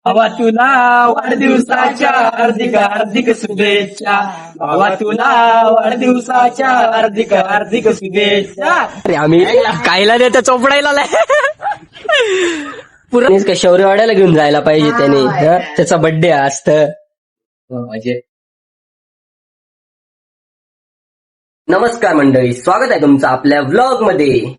भावा तुला वाढदिवसाच्या हार्दिक हार्दिक शुभेच्छा. भावा तुला वाढदिवसाच्या हार्दिक हार्दिक शुभेच्छा. अरे आम्ही कायला देतो चोपडायला पुरा शौर्यवाड्याला घेऊन जायला पाहिजे त्याने. त्याचा बर्थडे असत. म्हणजे नमस्कार मंडळी, स्वागत आहे तुमचं आपल्या व्लॉग मध्ये.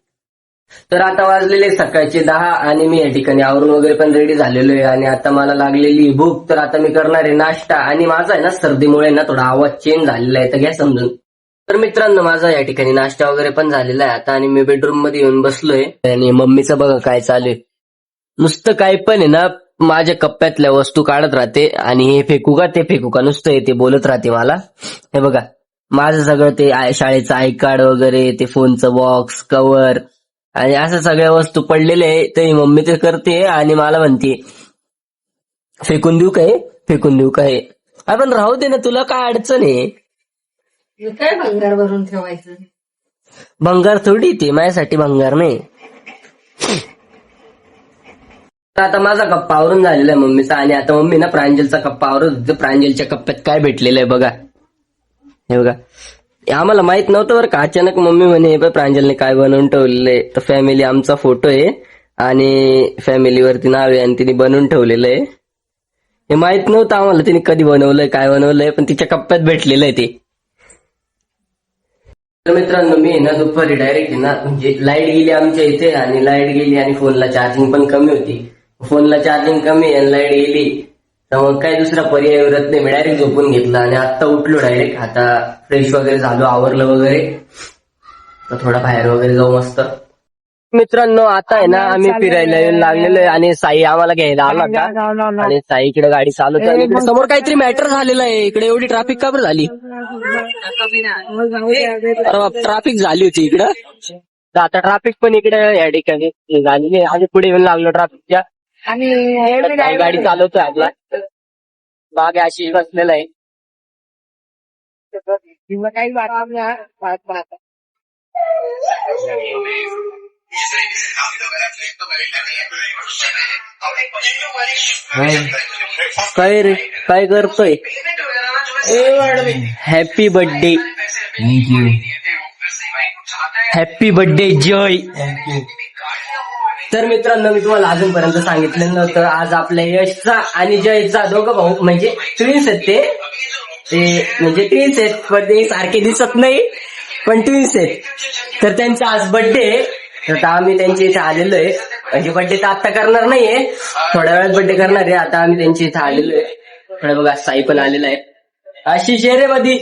तर आता वाजलेले सकाळचे 10 आणि मी या ठिकाणी आवरून वगैरे पण रेडी झालेलो आहे आणि आता मला लागलेली भूक. तर आता मी करणार आहे नाश्ता आणि माझा आहे ना सर्दीमुळे ना थोडा आवाज चेंज झालेला आहे, तर घ्या समजून. तर मित्रांनो, माझा या ठिकाणी नाश्ता वगैरे पण झालेला आहे आता आणि मी बेडरूम मध्ये येऊन बसलोय आणि मम्मीचं बघा काय चालू आहे. नुसतं काय पण आहे ना, माझ्या कप्प्यातल्या वस्तू काढत राहते आणि हे फेकू का ते फेकू का नुसतं ते बोलत राहते मला. हे बघा माझं सगळं ते शाळेचं आय कार्ड वगैरे, ते फोनचं बॉक्स कव्हर आणि असं सगळ्या वस्तू पडलेल्या आहे. तरी मम्मी ते करते आणि मला म्हणते फेकून देऊ काय, फेकून देऊ काय. आपण राहू दे ना, तुला काय अडचण आहे. काय भंगार भरून ठेवायचं. भंगार थोडी, ते माझ्यासाठी भंगार नाही. आता माझा कप्पा आवरून झालेला आहे मम्मीचा आणि आता मम्मी ना प्रांजलचा कप्पा आवरत होती. प्रांजलच्या कप्प्यात काय भेटलेलं आहे बघा. हे बघा, आम्हाला माहित नव्हतं बरं का. अचानक मम्मी म्हणे प्रांजलने काय बनवून ठेवलेलं आहे. तर फॅमिली आमचा फोटो आहे आणि फॅमिलीवरती नाव आहे आणि तिने बनवून ठेवलेलं आहे. हे माहित नव्हतं आम्हाला तिने कधी बनवलंय काय बनवलंय, पण तिच्या कप्प्यात भेटलेलं आहे ते. तर मित्रांनो, मी ना दुपारी डायरेक्ट ना म्हणजे लाईट गेली आमच्या इथे आणि लाईट गेली आणि फोनला चार्जिंग पण कमी होती. फोनला चार्जिंग कमी आणि लाईट गेली तर मग काय दुसरा पर्याय उरत नाही. मी डायरेक्ट झोपून घेतला आणि आता उठलो डायरेक्ट. आता फ्रेश वगैरे झालो, आवरलं वगैरे, तर थोडा बाहेर वगैरे जाऊ मस्त. मित्रांनो, आता आहे ना आम्ही फिरायला येऊन लागलेलो आहे आणि साई आम्हाला घ्यायला आला होता आणि साई इकडे गाडी चालवते आणि इकडे समोर काहीतरी मॅटर झालेलं आहे. इकडे एवढी ट्रॅफिक का बरं झाली. ट्रॅफिक झाली होती इकडं, तर आता ट्रॅफिक पण इकडे या ठिकाणी झालेली आहे. आधी पुढे येऊन लागलो ट्रॅफिकच्या आणि गाडी चालवतोय आपला बाग अशी बसलेला आहे. काही काय रे, काय करतोय. हॅपी बर्थडे, हॅपी बर्थडे जय. तर मित्रांनो, मी तुम्हाला अजूनपर्यंत सांगितलं नव्हतं, आज आपल्या यशचा आणि जयचा दोघं भाऊ म्हणजे ट्विन्स आहेत. ते म्हणजे ट्विन्स आहेत, पण ते सारखे दिसत नाही, पण ट्विन्स आहेत. तर त्यांचा आज बर्थडे, तर आम्ही त्यांच्या इथे आलेलो आहे. म्हणजे बर्थडे तर आता करणार नाहीये, थोड्या वेळात बर्थडे करणार आहे. आता आम्ही त्यांच्या इथे आलेलो आहे. थोडं बघा साई पण आलेला आहे. अशी शेरेमध्ये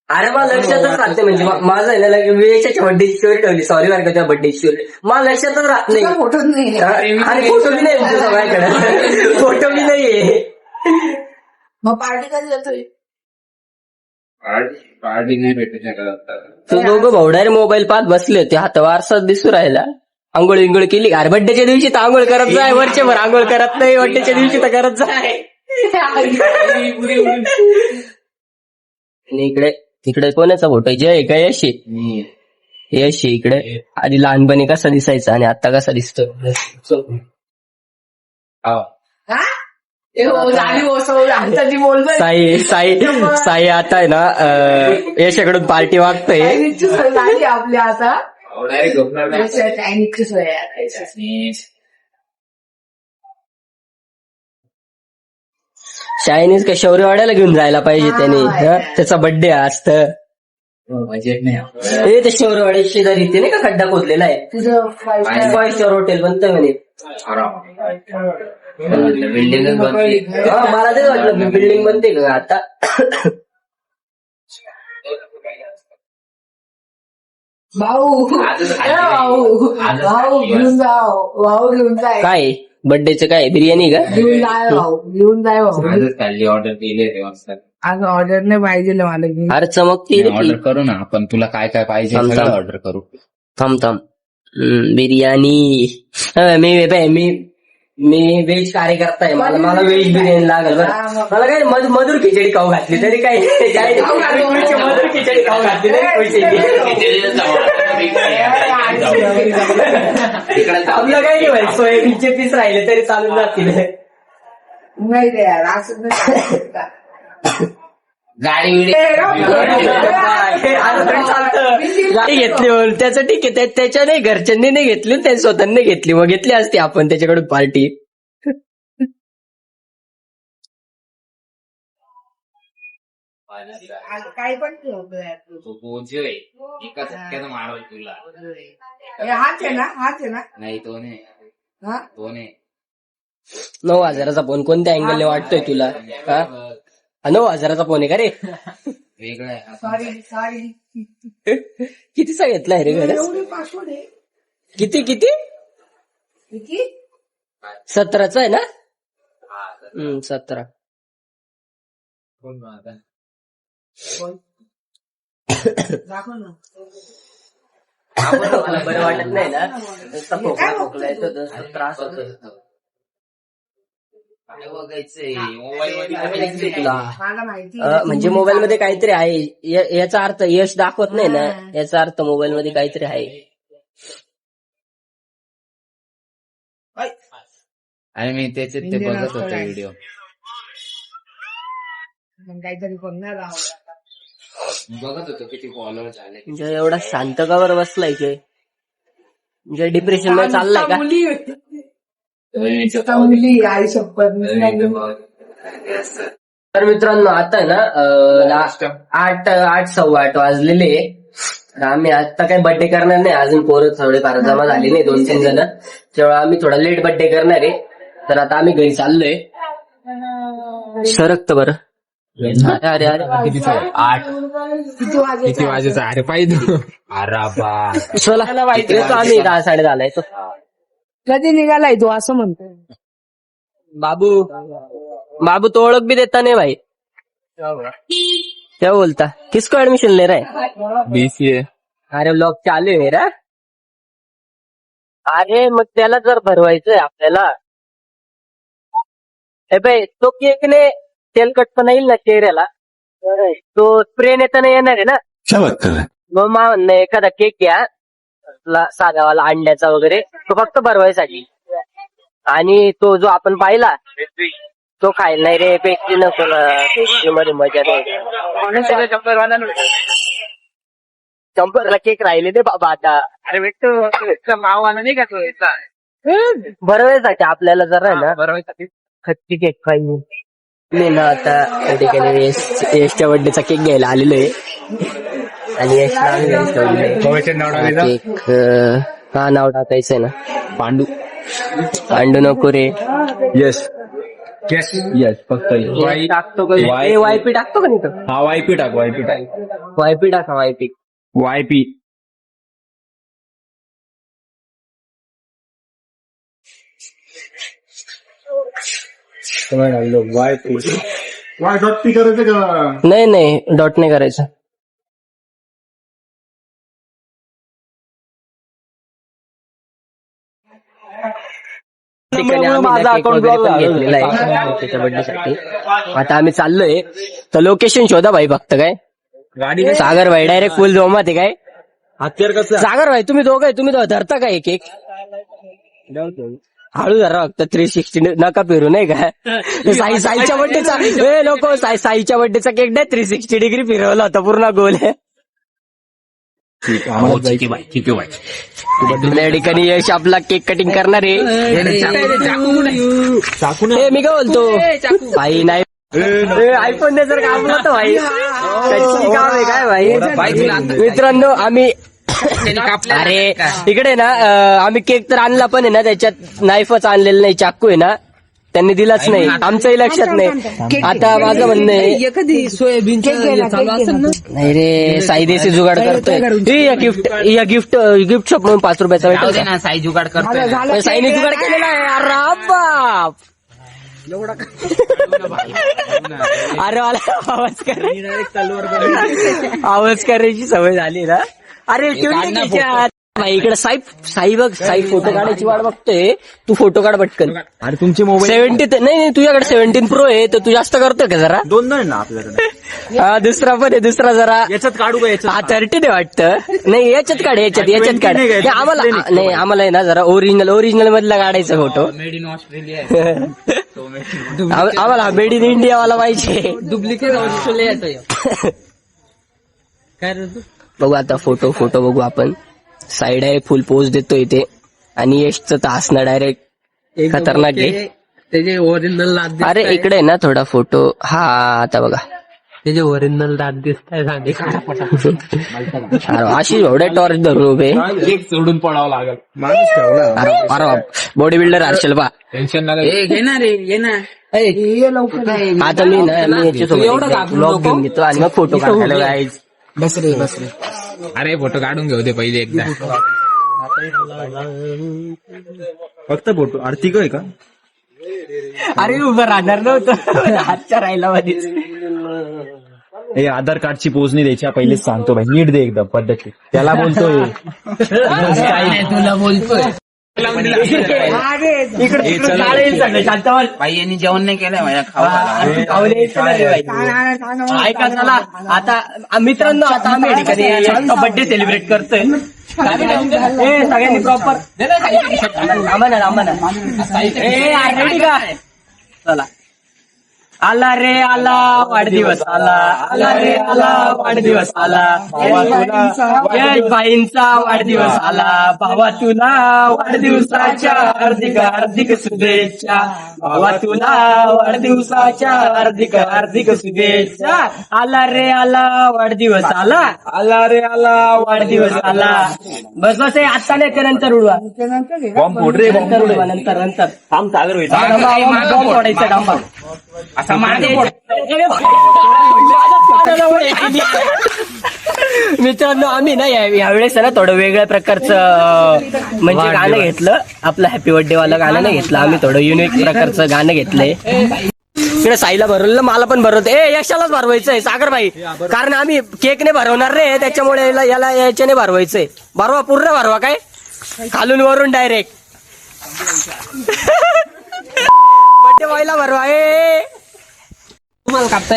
अरे मला लक्षातच राहते. म्हणजे माझं आहे ना वेळेच्या बर्थडेची स्टोरी ठेवली. सॉरी बरं का, त्या बर्थडेची स्टोरी मला लक्षातच राहत नाही. फोटोच नाही आणि फोटो बी नाही तुझा माझ्याकडे, फोटो बी नाहीये. मग पार्टी कधी जातोय. पार्टी नाही भेटू शकत आता. तू दोघं भाऊ डायरेक्ट मोबाईल पाहत बसले होते, हातावर आरसाच दिसू राहिला. आंघोळ विंगोळ केली. अरे बर्थडेच्या दिवशी तर आंघोळ करत जाय, वरच्यावर आंघोळ करत नाही. बर्थडेच्या दिवशी तर करत जाय. आणि इकडे कोणाचा फोटो आहे, जय का यश आहे. यश आहे इकडे. आधी लहानपणी कसा दिसायचा आणि आता कसा दिसतो. साई साई साई आता आहे ना यशाकडून पार्टी मागतोय. आपल्या आता डायरेक्ट झोपणार नाही. चायनीज का शौर्यवाड्याला घेऊन जायला पाहिजे त्याने. त्याचा बर्थडे असत. बजेट नाही. हे ते शौर्यवाड्या शेजारी ते नाही का खड्डा खोदलेला आहे, तुझं 5 स्टार हॉटेल बनतंय म्हणे. बिल्डिंगच बनते. मला तेच वाटलं बिल्डिंग बनते का आता. भाऊ भाऊ घेऊन जाव, भाऊ घेऊन जाय, काय बर्थडेचं काय बिर्याणी का. घेऊन जाय भाऊ, घेऊन जाय भाऊ. आजच खाल्ली ऑर्डर केली रे वाजता. आज ऑर्डर नाही पाहिजे मला. अरे चमकती ऑर्डर करू ना आपण, तुला काय काय पाहिजे थांब, सगळं थांब. ऑर्डर करू. थांब बिर्याणी. मी मी व्हेज कार्यकर्ता आहे, मला व्हेज बिर्याणी लागेल बरं. मला काय मधुर खिचडी खाऊ घातली तरी काही मधुर खिचडी खाऊ घातली तरी आपलं काही नाही भाई, सोयाबीनचे पीस राहिले तरी चालून जातील. नाही रे यार, असं नाही. गाडी गाडी घेतली म्हणून त्याचं ठीक आहे, त्याच्या नाही घरच्यांनी नाही घेतली, त्याने स्वतःने घेतली, मग घेतली असती आपण त्याच्याकडून पार्टी. काय पण ठेवतो यार तू. तो पोहोचतोय एका झटक्यानं मारल तुला. हाच आहे ना, हाच आहे ना. नाही तो नाही, हा तो नाही. 9,000चा फोन कोणत्या अँगलने वाटतोय तुला? हा 9,000चा फोन आहे का रे? वेगळं आहे. सॉरी कितीचा घेतलाय रे खरंच? एवढी पासवर्ड आहे किती किती 17चा आहे ना? 17. दाखव ना. मला बरं वाटत नाही ना, नुसता खोकला येतो, त्रास होतो. काय बघायचंय मोबाईल मध्ये तुला मला माहिती म्हणजे मोबाईल मध्ये काहीतरी आहे, याचा अर्थ यश दाखवत नाही ना, याचा अर्थ मोबाईल मध्ये काहीतरी आहे. आणि मी त्याचे ते बघत होतो व्हिडिओ. काहीतरी कोण नाही बघत होतो किती फॉलोअर झाले. म्हणजे एवढा शांत कावर बसलाय की, म्हणजे डिप्रेशन मध्ये चाललाय का? मुली आई शपथ. तर मित्रांनो आता आहे ना लास्ट 8:15 वाजलेले. आम्ही आता काही बर्थडे करणार नाही, अजून पोरं थोडेफार जमा झाले नाही, 2-3 जण, तेव्हा आम्ही थोडा लेट बर्थडे करणार आहे. तर आता आम्ही घरी चाललोय. सरकत बरं. अरे अरे किती वाजेचा अरे पाहिजे. अरे बा चला येतो आम्ही 10-10:30 येतो. कधी निघालाय तू असं म्हणतो? बाबू तो ओळख भी देता नहीं भाई. क्या बोलता? किसको एडमिशन ले रहा है? BCA. अरे ब्लॉग चालू आहे मेरा. अरे मग त्याला जर भरवायचंय आपल्याला, तो केकने तेलकटपणा येईल ना चेहऱ्याला, तो स्प्रे नेताना येणार आहे ना. मग मा म्हणणं एखादा केक घ्या साधावाला अंड्याचा वगैरे, तो फक्त भरवायसाठी. आणि तो जो आपण पाहिला तो खायला नाही रे, पेस्ट्री नको ना, पेस्ट्री मध्ये मजा नाही. चंपरला केक राहिले दे बाबा आता. अरे भेटतो मावाला नाही का तो याचा भरवायसाठी आपल्याला जरा आहे ना बरोबर. खच्ची केक पाहिजे. मी ना आता त्या ठिकाणी यशच्या बर्थडेचा केक घ्यायला आलेलो आहे. आणि केक हा नाव टाकायचंय ना. पांडू नको रे. यस फक्त टाकतो का? वायपी टाकतो का नाही? हा वायपी टाक वायपी टाका. वायपी. वाय डॉट पी करायचं का? नाही डॉट नाही करायचं. माझा अकाउंट ब्लॉक घेतलेला आहे त्याच्या बर्थडेसाठी. आता आम्ही चाललोय, तर लोकेशन शोधा भाई फक्त. काय गाडी सागर भाई डायरेक्ट फुल जोमात आहे. काय हत्यार कसं सागर भाई तुम्ही दोघं धरता का एक एक? हळू धरा फक्त. 360 नका फिरू नाही का. साईच्या बर्थडेचा लोक साईच्या बर्थडेचा केक नाही 360 डिग्री फिरवला होता पूर्ण गोल. त्या ठिकाणी यश आपला केक कटिंग करणार आहे. मी काय बोलतो भाई, नाही आयफोन ने जर कापला तर भाई कच्ची काम आहे काय भाई. मित्रांनो आम्ही अरे इकडे ना आम्ही केक तर आणला पण आहे ना, त्याच्यात नाईफच आणलेलं नाही, चाकू आहे ना त्यांनी दिलाच नाही, आमचंही लक्षात नाही. आता माझं म्हणणं आहे कधी सोयाबीन नाही रे, साई देशी जुगाड करतोय. गिफ्ट शॉप म्हणून 5 रुपयाचा भेटतो ना. साई जुगाड करतोय. साईने जुगाड केलेला आहे. अरे बाप. अरे मला आवाज करायची सवय झाली ना. अरे भाई इकडे साई बघ, साई फोटो काढायची वाट बघतोय. तू फोटो काढ पटकन. अरे तुमचे मोबाईल 17 नाही तुझ्याकडे 17 प्रो आहे तर तू जास्त करतोय का जरा? दोन आहे ना आपल्याकडे. हा दुसरा पण आहे, दुसरा जरा याच्यात काढू का याच्यात? हा 30 वाटतं. नाही याच्यात काढ, याच्यात काढ. नाही नाही, आम्हाला नाही, आम्हाला आहे ना जरा ओरिजिनल मधला काढायचा फोटो. Made in Australia. आम्हाला मेड इन इंडिया वाला पाहिजे. डुप्लिकेट ऑस्ट्रेलिया काय रे तू? बघू आता फोटो बघू आपण. साईड आहे, फुल पोज देतो इथे. आणि यशचं तर हसणं डायरेक्ट खतरनाक आहे. त्याचे ओरिजिनल दात अरे इकडे आहे ना थोडा फोटो. हा आता बघा. त्याचे ओरिजिनल दात दिसताय सांगे. अरे अशी एवढ्या टॉर्च धरून उभे. एक सोडून पडावं लागल. माणूस ठेवला. अरे बॉडी बिल्डर हर्षल बा. टेन्शन नाही. घेणार रे घेणार. ये लवकर. आता मी याच्यासोबत ब्लॉग घेऊन घेतो आणि मग फोटो काढायला जायचं. बस रे बस रे. अरे फोटो काढून घेऊ दे पहिले एकदा. फक्त फोटो आर्थिक आहे का? अरे उभं राहणार नव्हतं. हातच्या राहिला मध्येच. हे आधार कार्डची पोच नाही द्यायची, पहिलेच सांगतो भाई. नीट दे एकदम पद्धती. त्याला बोलतोय. तुला बोलतोय. बाई यांनी जेवण नाही केलंय माझ्या ऐका चला आता मित्रांनो, आता आम्ही या ठिकाणी बर्थडे सेलिब्रेट करतोय. सगळ्यांनी प्रॉपर रेडी का? चला. आला रे आला वाढदिवस आला, आला रे आला वाढदिवस आला, यश भाईंचा वाढदिवस आला, भावा तुला वाढदिवसाच्या हार्दिक हार्दिक शुभेच्छा, भावा तुला वाढदिवसाच्या हार्दिक हार्दिक शुभेच्छा. आला रे आला वाढदिवस आला, आला रे आला वाढदिवस आला. बस बस हे आता नाही, त्यानंतर उडवा. बॉम्ब फोड रे, बॉम्ब फोड. नंतर थांब सागर होईल. बॉम्ब फोडायचा डांबा. मित्रांनो आम्ही ना यावेळेस ना थोडं वेगळ्या प्रकारचं म्हणजे गाणं घेतलं. आपलं हॅपी बर्थडे वाला गाणं नाही घेतलं आम्ही, थोडं युनिक प्रकारचं गाणं घेतलंय. इकडे साईला भरवलं, मला पण भरवत. यशालाच भरवायचंय सागर भाई, कारण आम्ही केक नाही भरवणार रे, त्याच्यामुळे याला याच्याने भरवायचंय. भरवा पूर्ण भरवा, काय खालून वरून डायरेक्ट बर्थडे व्हायला भरवा.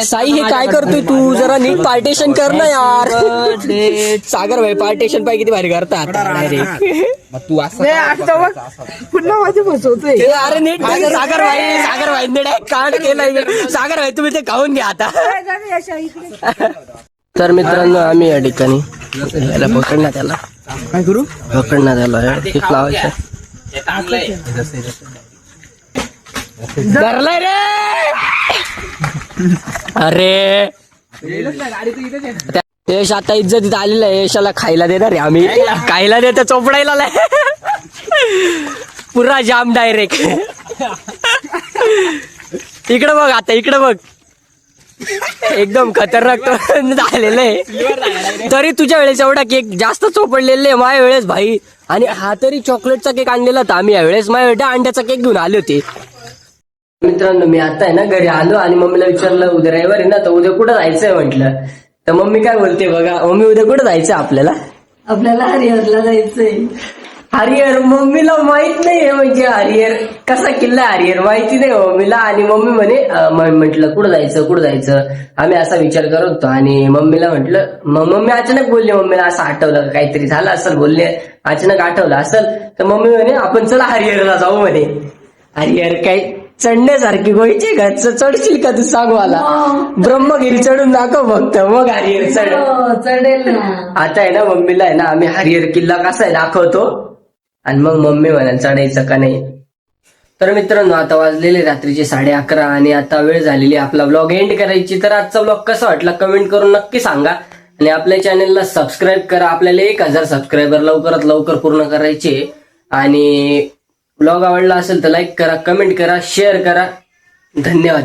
साई हे काय करतोय तू? जरा नीट पार्टेशन कर ना यार. सागर भाई पार्टेशन पाय किती भारी करतात डायरेक्ट. तू असं पुन्हा माझे फसवतोय. अरे नीट सागर भाई डायरेक्ट कार्ड केलंय. सागर भाई तुम्ही ते खाऊन घ्या आता. तर मित्रांनो आम्ही या ठिकाणी याला पकडण्यात आला. काय करू? पकडण्यात आला ठीक लावायचं. धरलाय रे. अरे यश आता इज्जतीत आलेलं आहे. यशाला खायला देणार आहे आम्ही. खायला देतं चोपडायला पुरा जाम डायरेक्ट. इकडे बघ, आता इकडे बघ, एकदम खतरनाक झालेलं आहे. तरी तुझ्या वेळेस एवढा केक जास्त चोपडलेला आहे, माझ्या वेळेस भाई. आणि हा तरी चॉकलेटचा केक आणलेला होता आम्ही यावेळेस. माझ्या वेळेस अंड्याचा केक घेऊन आले होते. मित्रांनो मी आता आहे ना घरी आलो आणि मम्मीला विचारलं उद्या रविवार आहे ना, तर उद्या कुठं जायचंय म्हटलं. तर मम्मी काय बोलते बघा. मम्मी उद्या कुठं जायचंय आपल्याला? हरिहरला जायचंय. हरिहर मम्मीला माहित नाहीये, म्हणजे हरिहर कसा किल्ला हरिहर माहिती नाही मम्मीला. आणि मम्मी म्हटलं कुठं जायचं. आम्ही असा विचार करत होतो आणि मम्मीला म्हटलं, मम्मी अचानक बोलले. मम्मीला असं आठवलं काहीतरी झालं असेल, बोलले अचानक आठवलं असेल. तर मम्मी म्हणे आपण चला हरिहरला जाऊ म्हणे. हरिहर काय चढण्यासारखी गोयची का? चढशील का तू सांग मला? ब्रह्मगिरी चढून दाखव फक्त, मग हरिहर चढेल ना. आता आहे ना मम्मीला आहे ना आम्ही हरिहर किल्ला कसा आहे दाखवतो आणि मग मम्मी म्हणाल चढायचं का नाही. तर मित्रांनो आता वाजलेले रात्रीचे 11:30 आणि आता वेळ झालेली आपला व्लॉग एंड करायची. तर आजचा व्लॉग कसा वाटला कमेंट करून नक्की सांगा आणि आपल्या चॅनलला सबस्क्राईब करा. आपल्याला 1000 सबस्क्रायबर लवकरात लवकर पूर्ण करायचे. आणि व्लॉग आवडला असेल तर लाईक करा, कमेंट करा, शेअर करा. धन्यवाद.